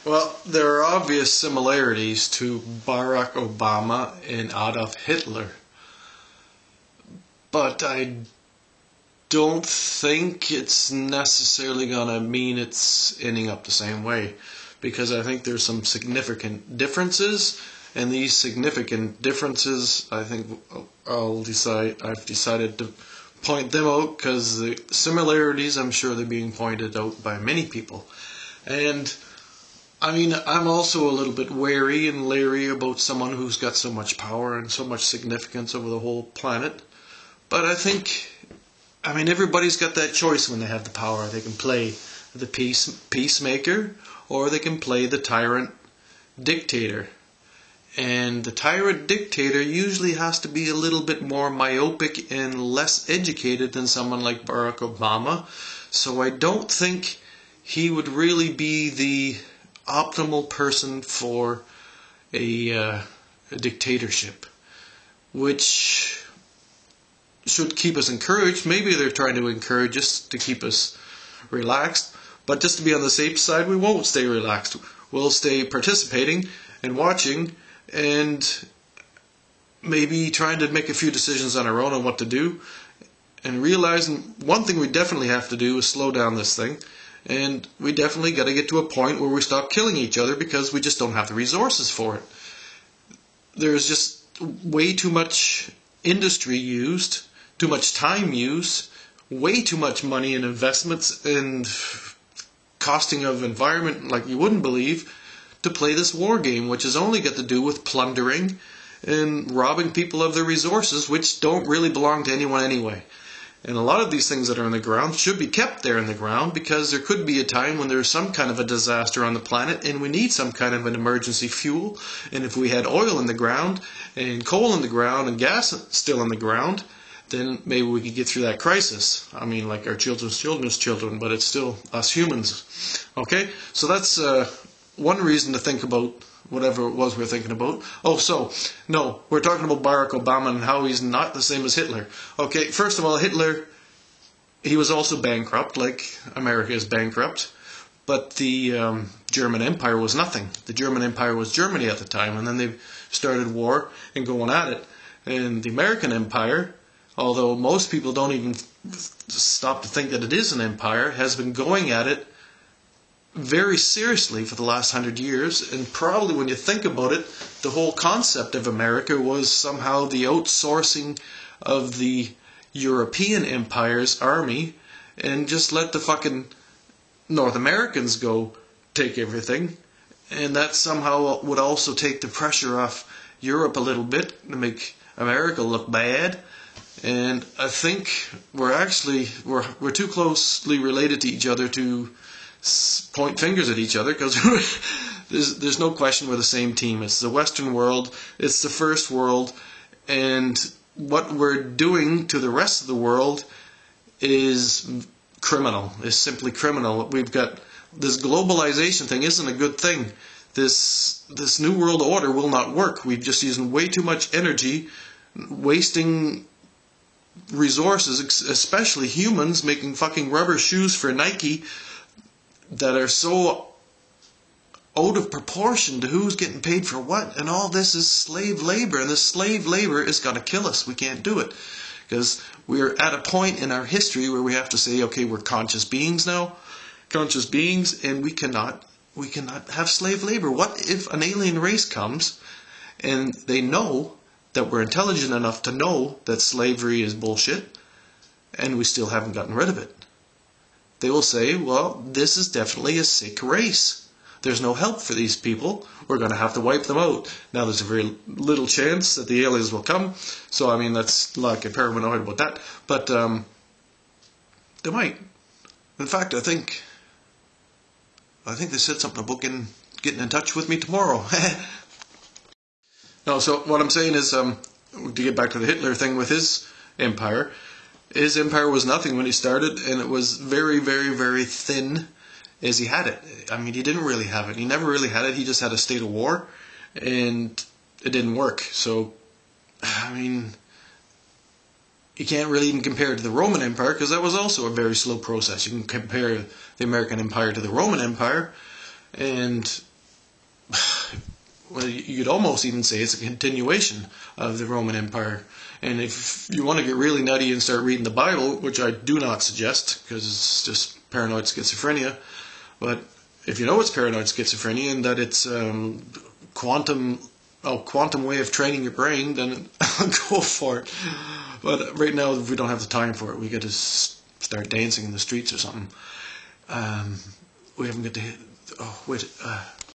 Well, there are obvious similarities to Barack Obama and Adolf Hitler, but I don't think it's necessarily going to mean it's ending up the same way, because I think there's some significant differences, and these significant differences, I think I've decided to point them out, because the similarities, I'm sure they're being pointed out by many people. And I mean, I'm also a little bit wary and leery about someone who's got so much power and so much significance over the whole planet. But I mean, everybody's got that choice when they have the power. They can play the peacemaker, or they can play the tyrant dictator. And the tyrant dictator usually has to be a little bit more myopic and less educated than someone like Barack Obama. So I don't think he would really be the optimal person for a dictatorship, which should keep us encouraged. Maybe they're trying to encourage us to keep us relaxed, but just to be on the safe side, we won't stay relaxed. We'll stay participating and watching, and maybe trying to make a few decisions on our own on what to do, and realizing one thing we definitely have to do is slow down this thing. And we definitely got to get to a point where we stop killing each other, because we just don't have the resources for it. There's just way too much industry used, too much time used, way too much money and investments and costing of environment like you wouldn't believe to play this war game, which has only got to do with plundering and robbing people of their resources, which don't really belong to anyone anyway. And a lot of these things that are in the ground should be kept there in the ground, because there could be a time when there's some kind of a disaster on the planet and we need some kind of an emergency fuel. And if we had oil in the ground and coal in the ground and gas still in the ground, then maybe we could get through that crisis. I mean, like our children's children, but it's still us humans. Okay? So that's one reason to think about whatever it was we're thinking about. Oh, so, no, we're talking about Barack Obama and how he's not the same as Hitler. Okay, first of all, Hitler, he was also bankrupt, like America is bankrupt, but the German Empire was nothing. The German Empire was Germany at the time, and then they started war and going at it. And the American Empire, although most people don't even stop to think that it is an empire, has been going at it very seriously for the last 100 years, and probably when you think about it, the whole concept of America was somehow the outsourcing of the European empire's army, and just let the fucking North Americans go take everything, and that somehow would also take the pressure off Europe a little bit to make America look bad. And I think we're too closely related to each other to point fingers at each other, because there's no question we're the same team. It's the Western world, it's the first world, and what we're doing to the rest of the world is criminal, is simply criminal. We've got this globalization thing isn't a good thing. This new world order will not work. We're just using way too much energy, wasting resources, especially humans, making fucking rubber shoes for Nike that are so out of proportion to who's getting paid for what, and all this is slave labor, and this slave labor is going to kill us. We can't do it, because we're at a point in our history where we have to say, okay, we're conscious beings now, and we cannot have slave labor. What if an alien race comes and they know that we're intelligent enough to know that slavery is bullshit, and we still haven't gotten rid of it? They will say, well, this is definitely a sick race. There's no help for these people. We're going to have to wipe them out. Now, there's a very little chance that the aliens will come. So, I mean, that's like a paranoid about that. But they might. In fact, I think they said something about getting in touch with me tomorrow. No, so what I'm saying is, to get back to the Hitler thing with his empire was nothing when he started, and it was very, very, very thin as he had it. I mean, he didn't really have it. He never really had it. He just had a state of war, and it didn't work. So, I mean, you can't really even compare it to the Roman Empire, because that was also a very slow process. You can compare the American Empire to the Roman Empire, and well, you could almost even say it's a continuation of the Roman Empire. And if you want to get really nutty and start reading the Bible, which I do not suggest, because it's just paranoid schizophrenia, but if you know it's paranoid schizophrenia and that it's quantum way of training your brain, then go for it. But right now, we don't have the time for it. We got to start dancing in the streets or something. We haven't got to. Oh wait.